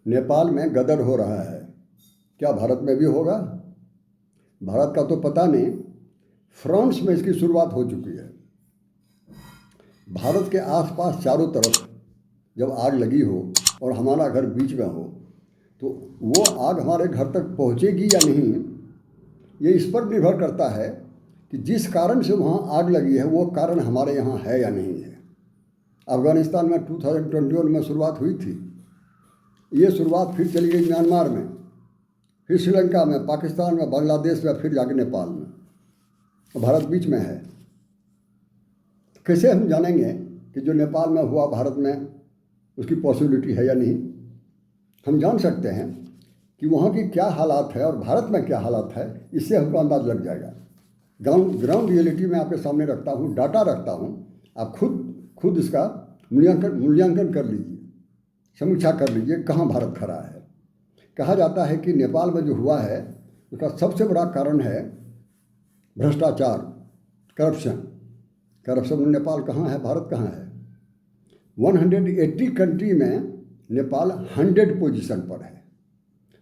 नेपाल में गदर हो रहा है, क्या भारत में भी होगा? भारत का तो पता नहीं, फ्रांस में इसकी शुरुआत हो चुकी है। भारत के आसपास चारों तरफ जब आग लगी हो और हमारा घर बीच में हो तो वो आग हमारे घर तक पहुंचेगी या नहीं, ये इस पर निर्भर करता है कि जिस कारण से वहाँ आग लगी है वो कारण हमारे यहाँ है या नहीं है। अफ़गानिस्तान में 2021 में शुरुआत हुई थी, ये शुरुआत फिर चली गई म्यांमार में, फिर श्रीलंका में, पाकिस्तान में, बांग्लादेश में, फिर जाके नेपाल में। भारत बीच में है। कैसे हम जानेंगे कि जो नेपाल में हुआ भारत में उसकी पॉसिबिलिटी है या नहीं? हम जान सकते हैं कि वहाँ की क्या हालात है और भारत में क्या हालात है, इससे हमको अंदाज लग जाएगा। ग्राउंड रियलिटी में आपके सामने रखता हूँ, डाटा रखता हूँ, आप खुद इसका मूल्यांकन कर लीजिए, समीक्षा कर लीजिए कहाँ भारत खड़ा है। कहा जाता है कि नेपाल में जो हुआ है उसका सबसे बड़ा कारण है भ्रष्टाचार, करप्शन में नेपाल कहाँ है, भारत कहाँ है? 180 कंट्री में नेपाल 100 पोजीशन पर है,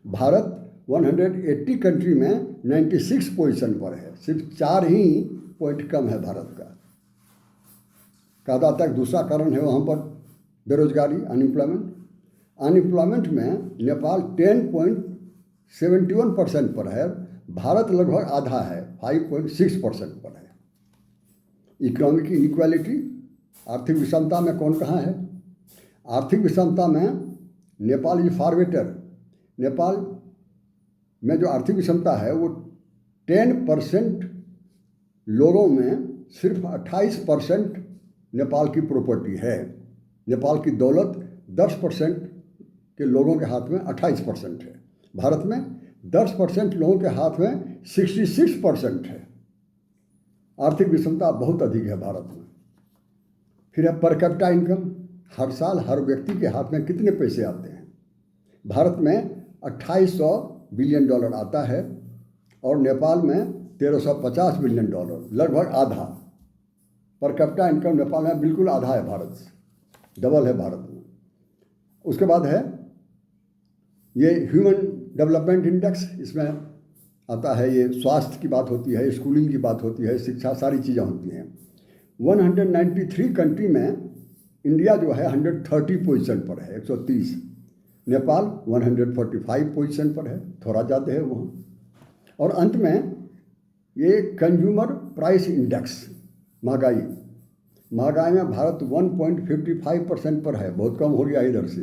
भारत 180 कंट्री में 96 पोजीशन पर है, सिर्फ 4 ही पॉइंट कम है भारत का। कहा जाता है दूसरा कारण है वहाँ पर बेरोजगारी, अनएम्प्लॉयमेंट में नेपाल 10.71% पर है, भारत लगभग आधा है, 5.6% पर है। इकोनॉमिक इनइक्वालिटी, आर्थिक विषमता में कौन कहाँ है? आर्थिक विषमता में Nepal is far better. Nepal में जो आर्थिक विषमता है वो 10% लोगों में सिर्फ 28% नेपाल की प्रॉपर्टी है। नेपाल की दौलत 10% के लोगों के हाथ में 28% है, भारत में 10% लोगों के हाथ में 66% है। आर्थिक विषमता बहुत अधिक है भारत में। फिर है पर कैपिटा इनकम, हर साल हर व्यक्ति के हाथ में कितने पैसे आते हैं? भारत में 2800 बिलियन डॉलर आता है और नेपाल में 1350 बिलियन डॉलर, लगभग आधा। पर कैपिटा इनकम नेपाल में बिल्कुल आधा है, भारत से डबल है भारत में। उसके बाद है ये ह्यूमन डेवलपमेंट इंडेक्स, इसमें आता है ये स्वास्थ्य की बात होती है, स्कूलिंग की बात होती है, शिक्षा, सारी चीज़ें होती हैं। 193 कंट्री में इंडिया जो है 130 पोजीशन पर है, 130। नेपाल 145 पोजीशन पर है, थोड़ा ज़्यादा है वहाँ। और अंत में ये कंज्यूमर प्राइस इंडेक्स, महंगाई में भारत 1.55% पर है, बहुत कम हो गया इधर से,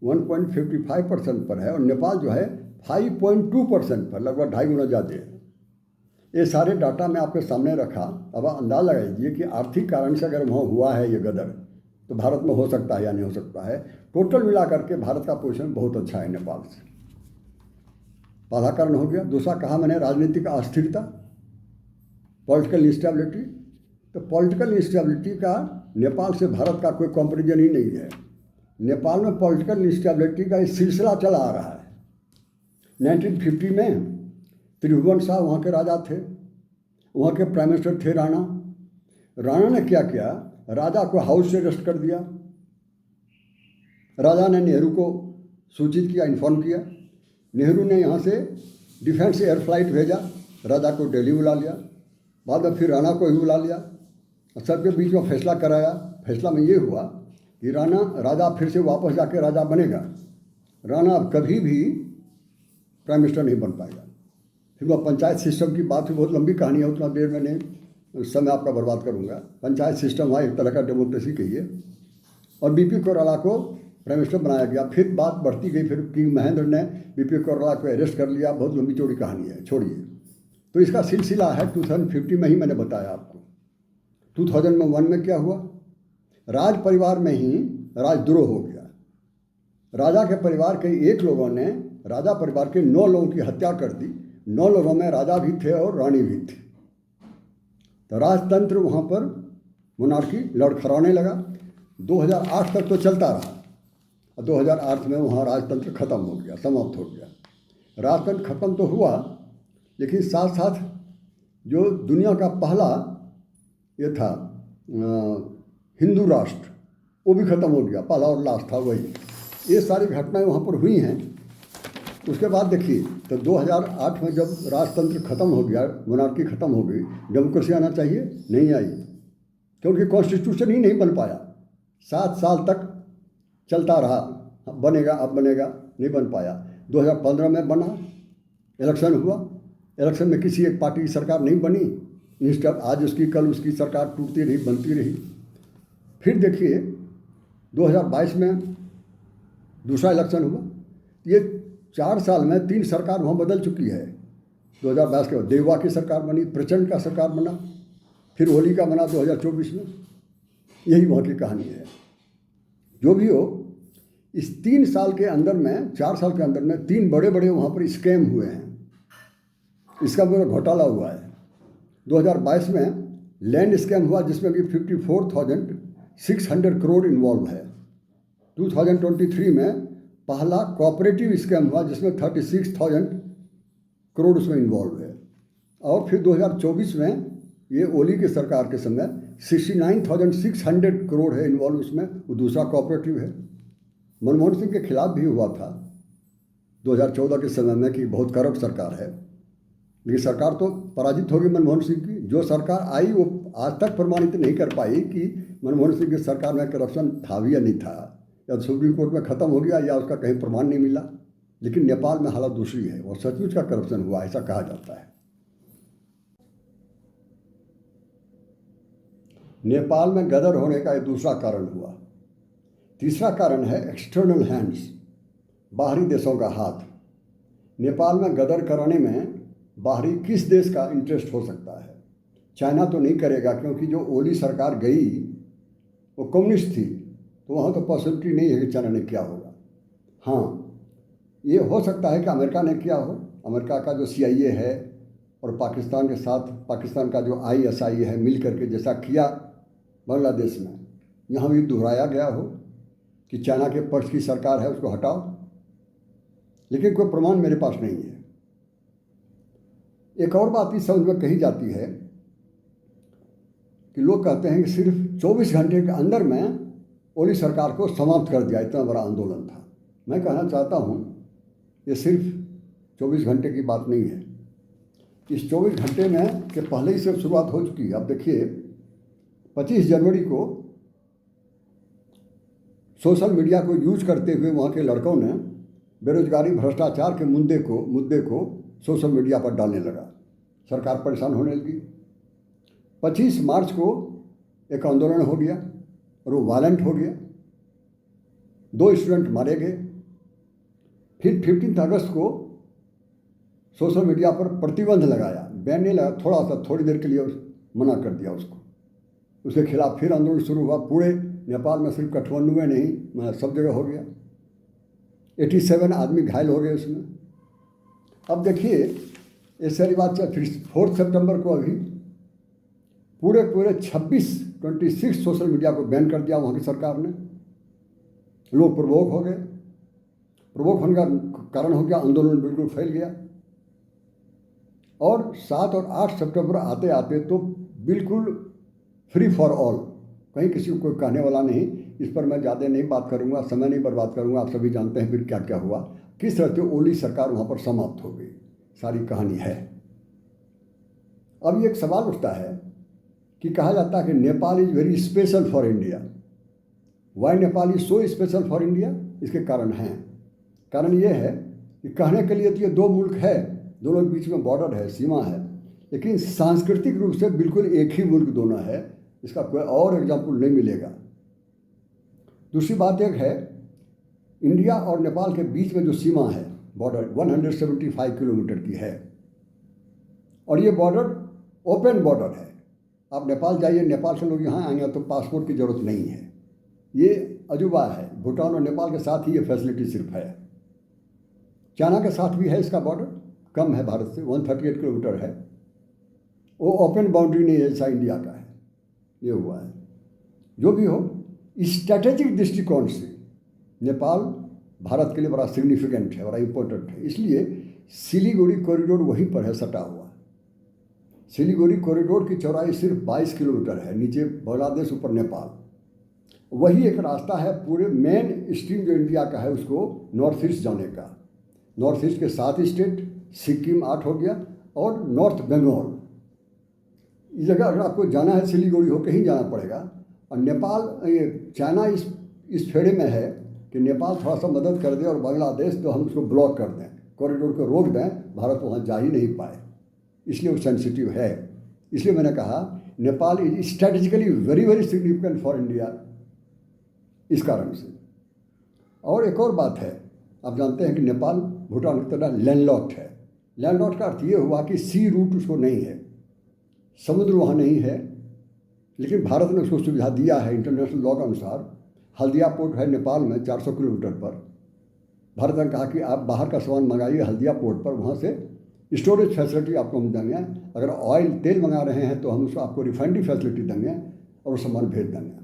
1.55% पर है। और नेपाल जो है 5.2% पर, लगभग 2.5 गुना ज़्यादा है। ये सारे डाटा मैं आपके सामने रखा। अब आप अंदाज़ लगाइए कि आर्थिक कारण से अगर वहाँ हुआ है ये गदर, तो भारत में हो सकता है या नहीं हो सकता है। टोटल मिला करके भारत का पोजीशन बहुत अच्छा है नेपाल से। पहला कारण हो गया। दूसरा कहा मैंने राजनीतिक अस्थिरता, पॉलिटिकल इंस्टेबिलिटी। तो पॉलिटिकल इंस्टेबिलिटी का नेपाल से भारत का कोई कंपैरिजन ही नहीं है। नेपाल में पॉलिटिकल इंस्टेबिलिटी का एक सिलसिला चला आ रहा है। 1950 में त्रिभुवन शाह वहाँ के राजा थे, वहाँ के प्राइम मिनिस्टर थे राणा ने क्या किया, राजा को हाउस से अरेस्ट कर दिया। राजा ने नेहरू को सूचित किया, इन्फॉर्म किया। नेहरू ने यहाँ से डिफेंस एयर फ्लाइट भेजा, राजा को दिल्ली बुला लिया, बाद में फिर राणा को ही बुला लिया, सबके बीच में फैसला कराया। फैसला में ये हुआ कि राजा फिर से वापस जाके राजा बनेगा, राणा अब कभी भी प्राइम मिनिस्टर नहीं बन पाएगा। फिर वह पंचायत सिस्टम की बात हुई, बहुत लंबी कहानी है, उतना देर में नहीं, समय आपका बर्बाद करूंगा। पंचायत सिस्टम हुआ, एक तरह का डेमोक्रेसी कहिए, और बीपी कोइराला को प्राइम मिनिस्टर बनाया गया। फिर बात बढ़ती गई, फिर किंग महेंद्र ने बीपी कोइराला को अरेस्ट कर लिया। बहुत लंबी चौड़ी कहानी है, छोड़िए। तो इसका सिलसिला है 2050 में ही मैंने बताया आपको। 2001 में क्या हुआ, राज परिवार में ही राजद्रोह हो गया। राजा के परिवार के एक लोगों ने राजा परिवार के 9 लोगों की हत्या कर दी। 9 लोगों में राजा भी थे और रानी भी थी। तो राजतंत्र वहाँ पर मोनार्की लड़खड़ाने लगा। 2008 तक तो चलता रहा, और 2008 में वहाँ राजतंत्र खत्म हो गया, समाप्त हो गया। राजतंत्र खत्म तो हुआ, लेकिन साथ साथ जो दुनिया का पहला ये था हिंदू राष्ट्र, वो भी खत्म हो गया। पहला और लास्ट था वही। ये सारी घटनाएं वहाँ पर हुई हैं। उसके बाद देखिए, तो 2008 में जब राजतंत्र खत्म हो गया, मोनार्की खत्म हो गई, डेमोक्रेसी आना चाहिए, नहीं आई, क्योंकि कॉन्स्टिट्यूशन ही नहीं बन पाया। 7 साल तक चलता रहा, बनेगा अब बनेगा, नहीं बन पाया। 2015 में बना, इलेक्शन हुआ, इलेक्शन में किसी एक पार्टी की सरकार नहीं बनी, इंस्टेंट आज उसकी कल उसकी सरकार टूटती रही, बनती रही। फिर देखिए 2022 में दूसरा इलेक्शन हुआ। ये 4 साल में 3 सरकार वहाँ बदल चुकी है। 2022 के बाद देववा की सरकार बनी, प्रचंड का सरकार बना, फिर ओली का बना 2024 में। यही वहाँ की कहानी है। जो भी हो, इस 3 साल के अंदर में, 4 साल के अंदर में 3 बड़े बड़े वहाँ पर स्कैम हुए हैं। इसका पूरा घोटाला हुआ है। 2022 में लैंड स्कैम हुआ जिसमें कि 54,600 करोड़ इन्वॉल्व है। 2023 में पहला कोऑपरेटिव स्कैम हुआ जिसमें 36,000 करोड़ उसमें इन्वॉल्व है। और फिर 2024 में ये ओली की सरकार के समय 69,600 करोड़ है इन्वॉल्व उसमें, वो दूसरा कोऑपरेटिव है। मनमोहन सिंह के खिलाफ भी हुआ था 2014 के समय में कि बहुत करप्ट सरकार है, लेकिन सरकार तो पराजित होगी मनमोहन सिंह की। जो सरकार आई वो आज तक प्रमाणित नहीं कर पाई कि मनमोहन सिंह की सरकार में करप्शन था भी या नहीं था, या सुप्रीम कोर्ट में ख़त्म हो गया या उसका कहीं प्रमाण नहीं मिला। लेकिन नेपाल में हालत दूसरी है और सचमुच का करप्शन हुआ, ऐसा कहा जाता है। नेपाल में गदर होने का एक दूसरा कारण हुआ। तीसरा कारण है एक्सटर्नल हैंड्स, बाहरी देशों का हाथ। नेपाल में गदर कराने में बाहरी किस देश का इंटरेस्ट हो सकता है? चाइना तो नहीं करेगा, क्योंकि जो ओली सरकार गई वो कम्युनिस्ट थी, तो वहाँ तो पॉसिबिलिटी नहीं है कि चाइना ने किया होगा। हाँ, ये हो सकता है कि अमेरिका ने किया हो। अमेरिका का जो CIA है और पाकिस्तान के साथ पाकिस्तान का जो ISI है, मिल करके जैसा किया बांग्लादेश में, यहाँ भी दोहराया गया हो कि चाइना के पक्ष की सरकार है उसको हटाओ। लेकिन कोई प्रमाण मेरे पास नहीं है। एक और बात इस समझ में कही जाती है कि लोग कहते हैं कि सिर्फ 24 घंटे के अंदर में ओली सरकार को समाप्त कर दिया, इतना बड़ा आंदोलन था। मैं कहना चाहता हूँ ये सिर्फ 24 घंटे की बात नहीं है। इस 24 घंटे में के पहले ही से शुरुआत हो चुकी है। अब देखिए 25 जनवरी को सोशल मीडिया को यूज करते हुए वहाँ के लड़कों ने बेरोजगारी भ्रष्टाचार के मुद्दे को सोशल मीडिया पर डालने लगा। सरकार परेशान होने लगी। 25 मार्च को एक आंदोलन हो गया और वो वायलेंट हो गया, 2 स्टूडेंट मारे गए। फिर 15 अगस्त को सोशल मीडिया पर प्रतिबंध लगाया, बैन नहीं लगा, थोड़ा सा थोड़ी देर के लिए मना कर दिया उसको। उसके खिलाफ फिर आंदोलन शुरू हुआ। पूरे नेपाल में सिर्फ काठमांडू में नहीं, सब जगह हो गया। 87 आदमी घायल हो गए उसमें। अब देखिए ये सारी बात चल, फिर 4 सितंबर को अभी पूरे 26 सोशल मीडिया को बैन कर दिया वहाँ की सरकार ने। लोग प्रवोक हो गए। प्रवोक होने का कारण हो गया आंदोलन बिल्कुल फैल गया। और 7 और 8 सितंबर आते आते तो बिल्कुल फ्री फॉर ऑल, कहीं किसी को कोई कहने वाला नहीं। इस पर मैं ज़्यादा नहीं बात करूँगा, समय नहीं बर्बाद करूँगा। आप सभी जानते हैं फिर क्या क्या हुआ, किस तरह से ओली सरकार वहाँ पर समाप्त हो गई, सारी कहानी है। अब ये एक सवाल उठता है कि कहा जाता है कि Nepal is very special for India. Why Nepal is so special for India? इसके कारण हैं। कारण ये है कि कहने के लिए तो ये 2 मुल्क है, दोनों के बीच में बॉर्डर है, सीमा है, लेकिन सांस्कृतिक रूप से बिल्कुल एक ही मुल्क दोनों है। इसका कोई और एग्जाम्पल नहीं मिलेगा। दूसरी बात एक है, इंडिया और नेपाल के बीच में जो सीमा है बॉर्डर 175 किलोमीटर की है, और ये बॉर्डर ओपन बॉर्डर है। आप नेपाल जाइए, नेपाल से लोग यहाँ आएंगे तो पासपोर्ट की ज़रूरत नहीं है। ये अजूबा है। भूटान और नेपाल के साथ ही ये फैसिलिटी सिर्फ है। चाइना के साथ भी है इसका बॉर्डर, कम है भारत से, 138 किलोमीटर है। वो ओपन बाउंड्री नहीं है जैसा इंडिया का है। ये हुआ है। जो भी हो, स्ट्रैटेजिक दृष्टिकोण से नेपाल भारत के लिए बड़ा सिग्निफिकेंट है, बड़ा इम्पोर्टेंट है। इसलिए सिलीगुड़ी कॉरिडोर वहीं पर है, सटा हुआ। सिलीगुड़ी कॉरिडोर की चौड़ाई सिर्फ 22 किलोमीटर है, नीचे बांग्लादेश ऊपर नेपाल। वही एक रास्ता है पूरे मेन स्ट्रीम जो इंडिया का है उसको नॉर्थ ईस्ट जाने का। नॉर्थ ईस्ट के 7 स्टेट, सिक्किम 8 हो गया, और नॉर्थ बंगाल। इस जगह अगर आपको जाना है सिलीगुड़ी होकर ही जाना पड़ेगा। और नेपाल, ये चाइना इस फेरे में है कि नेपाल थोड़ा सा मदद कर दे और बांग्लादेश तो हम उसको ब्लॉक कर दें, कॉरिडोर को रोक दें, भारत वहाँ जा ही नहीं पाए, इसलिए वो सेंसिटिव है। इसलिए मैंने कहा Nepal is strategically very very significant for India, इस कारण से। और एक और बात है, आप जानते हैं कि नेपाल भूटान की तरह लैंडलॉक्ड है। लैंडलॉक्ड का अर्थ ये हुआ कि सी रूट उसको नहीं है, समुद्र वहाँ नहीं है, लेकिन भारत ने उसको सुविधा दिया है इंटरनेशनल लॉ के अनुसार। हल्दिया पोर्ट है नेपाल में 400 किलोमीटर पर। भारत ने कहा कि आप बाहर का सामान मंगाइए हल्दिया पोर्ट पर, वहाँ से स्टोरेज फैसिलिटी आपको हम देंगे। अगर ऑयल तेल मंगा रहे हैं तो हम उसको आपको रिफाइनरी फैसिलिटी देंगे और सामान भेज देंगे।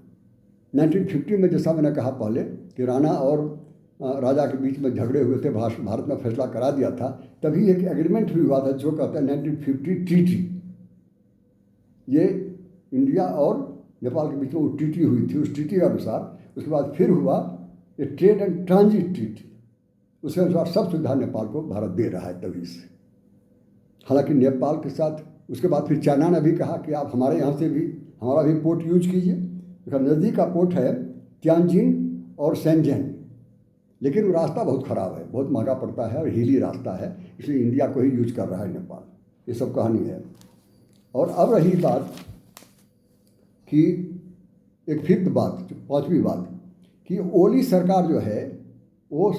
1950 में जैसा मैंने कहा पहले कि राणा और राजा के बीच में झगड़े हुए थे, भारत ने फैसला करा दिया था, तभी एक एग्रीमेंट भी हुआ था जो कहते हैं 1950 ट्रीटी। ये इंडिया और नेपाल के बीच में वो ट्रीटी हुई थी। उस ट्रीटी के अनुसार उसके बाद फिर हुआ ये ट्रेड एंड ट्रांजिट ट्रीटी। उसके अनुसार सब सुविधा नेपाल को भारत दे रहा है तभी से। हालांकि नेपाल के साथ उसके बाद फिर चाइना ने भी कहा कि आप हमारे यहाँ से भी हमारा भी पोर्ट यूज कीजिए। उसका नज़दीक का पोर्ट है तियानजिन और शेंजन, लेकिन वो रास्ता बहुत ख़राब है, बहुत महंगा पड़ता है और हिली रास्ता है, इसलिए इंडिया को ही यूज कर रहा है नेपाल। ये सब कहानी है। और अब रही बात कि एक फिफ्थ बात, पांचवी बात, कि ओली सरकार जो है वो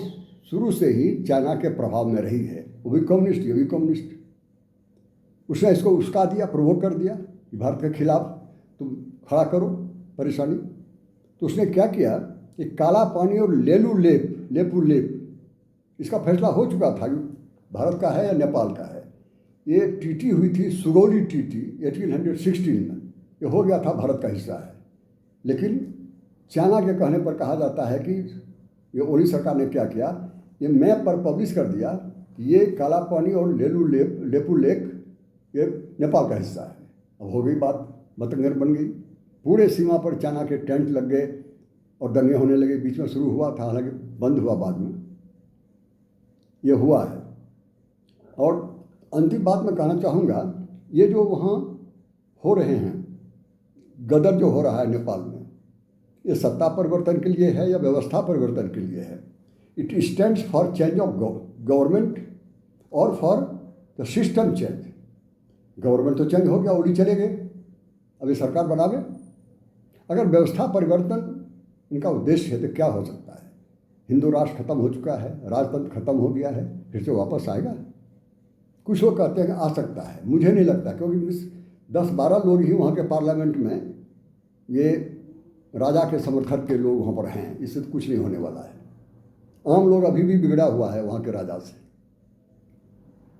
शुरू से ही चाइना के प्रभाव में रही है। वो भी कम्युनिस्ट, ये भी कम्युनिस्ट। उसने इसको उस्का दिया, प्रोवोक कर दिया कि भारत के खिलाफ तुम खड़ा करो परेशानी। तो उसने क्या किया कि काला पानी और लेपू लेप इसका फैसला हो चुका था, भारत का है या नेपाल का है। ये ट्रीटी हुई थी, सुगौली ट्रीटी 1816 में, ये हो गया था भारत का हिस्सा है। लेकिन चाइना के कहने पर कहा जाता है कि ये ओली सरकार ने क्या किया, ये मैप पर पब्लिश कर दिया कि ये काला पानी और लेपू लेक ये नेपाल का हिस्सा है। अब हो गई बात, बतंगर बन गई। पूरे सीमा पर चाइना के टेंट लग गए और दंगे होने लगे। बीच में शुरू हुआ था, हालांकि बंद हुआ बाद में। ये हुआ है। और अंतिम बात मैं कहना चाहूँगा, ये जो वहाँ हो रहे हैं गदर जो हो रहा है नेपाल में, ये सत्ता परिवर्तन के लिए है या व्यवस्था परिवर्तन के लिए है? It stands for change of government और for the system change. Government तो चेंज हो गया, ओली चले गए, अभी सरकार बनावे। अगर व्यवस्था परिवर्तन इनका उद्देश्य है तो क्या हो सकता है? हिंदू राष्ट्र खत्म हो चुका है, राजतंत्र खत्म हो गया है, फिर से वापस आएगा? कुछ लोग कहते हैं कि आ सकता है, मुझे नहीं लगता, क्योंकि 10-12 लोग ही वहाँ के पार्लियामेंट में ये राजा के समर्थक के लोग वहाँ पर हैं, इससे तो कुछ नहीं होने वाला है। आम लोग अभी भी बिगड़ा हुआ है वहाँ के राजा से।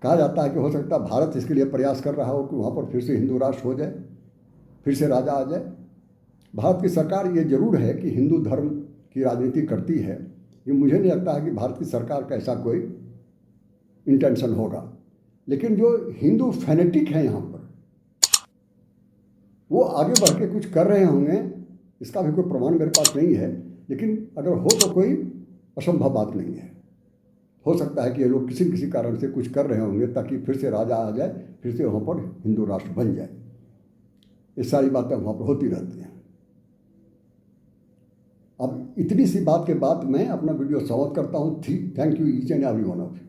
कहा जाता है कि हो सकता है भारत इसके लिए प्रयास कर रहा हो कि वहाँ पर फिर से हिंदू राष्ट्र हो जाए, फिर से राजा आ जाए। भारत की सरकार ये जरूर है कि हिंदू धर्म की राजनीति करती है, ये मुझे नहीं लगता है कि भारत की सरकार का ऐसा कोई इंटेंशन होगा। लेकिन जो हिंदू फैनेटिक हैं यहाँ पर, वो आगे बढ़ के कुछ कर रहे होंगे, इसका भी कोई प्रमाण मेरे पास नहीं है, लेकिन अगर हो तो कोई असंभव बात नहीं है। हो सकता है कि ये लोग किसी किसी कारण से कुछ कर रहे होंगे ताकि फिर से राजा आ जाए, फिर से वहाँ पर हिंदू राष्ट्र बन जाए। ये सारी बातें वहाँ पर होती रहती हैं। अब इतनी सी बात के बाद मैं अपना वीडियो समाप्त करता हूँ। Thank you each and every one of you.